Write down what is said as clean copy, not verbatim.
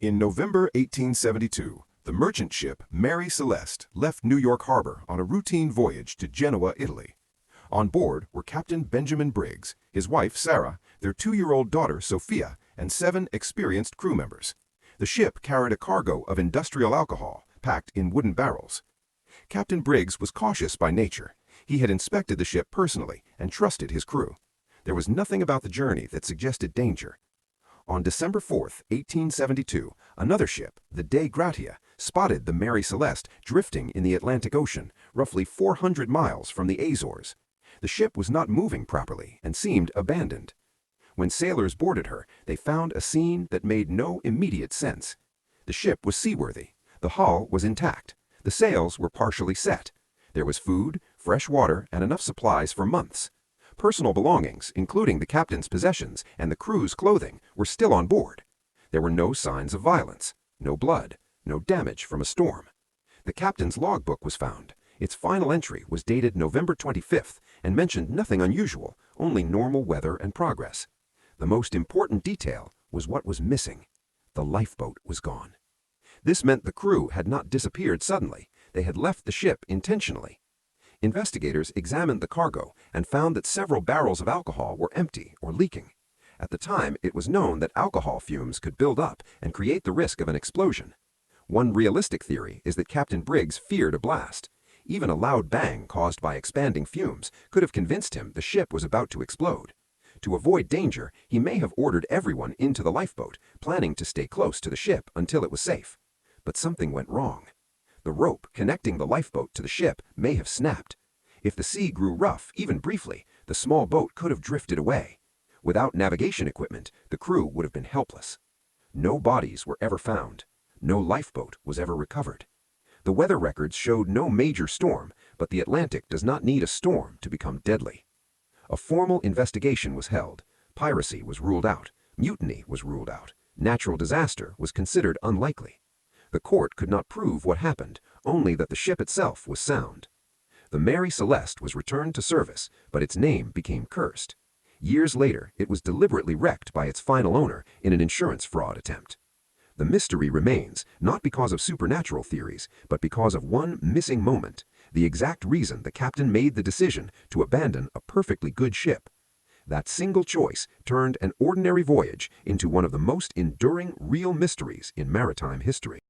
In November 1872, the merchant ship Mary Celeste left New York Harbor on a routine voyage to Genoa, Italy. On board were Captain Benjamin Briggs, his wife Sarah, their 2-year-old daughter Sophia, and 7 experienced crew members. The ship carried a cargo of industrial alcohol, packed in wooden barrels. Captain Briggs was cautious by nature. He had inspected the ship personally and trusted his crew. There was nothing about the journey that suggested danger. On December 4, 1872, another ship, the Dei Gratia, spotted the Mary Celeste drifting in the Atlantic Ocean, roughly 400 miles from the Azores. The ship was not moving properly and seemed abandoned. When sailors boarded her, they found a scene that made no immediate sense. The ship was seaworthy. The hull was intact. The sails were partially set. There was food, fresh water, and enough supplies for months. Personal belongings, including the captain's possessions and the crew's clothing, were still on board. There were no signs of violence, no blood, no damage from a storm. The captain's logbook was found. Its final entry was dated November 25th and mentioned nothing unusual, only normal weather and progress. The most important detail was what was missing. The lifeboat was gone. This meant the crew had not disappeared suddenly. They had left the ship intentionally. Investigators examined the cargo and found that several barrels of alcohol were empty or leaking. At the time, it was known that alcohol fumes could build up and create the risk of an explosion. One realistic theory is that Captain Briggs feared a blast. Even a loud bang caused by expanding fumes could have convinced him the ship was about to explode. To avoid danger, he may have ordered everyone into the lifeboat, planning to stay close to the ship until it was safe. But something went wrong. The rope connecting the lifeboat to the ship may have snapped. If the sea grew rough, even briefly, the small boat could have drifted away. Without navigation equipment, the crew would have been helpless. No bodies were ever found. No lifeboat was ever recovered. The weather records showed no major storm, but the Atlantic does not need a storm to become deadly. A formal investigation was held. Piracy was ruled out. Mutiny was ruled out. Natural disaster was considered unlikely. The court could not prove what happened, only that the ship itself was sound. The Mary Celeste was returned to service, but its name became cursed. Years later, it was deliberately wrecked by its final owner in an insurance fraud attempt. The mystery remains, not because of supernatural theories, but because of one missing moment, the exact reason the captain made the decision to abandon a perfectly good ship. That single choice turned an ordinary voyage into one of the most enduring real mysteries in maritime history.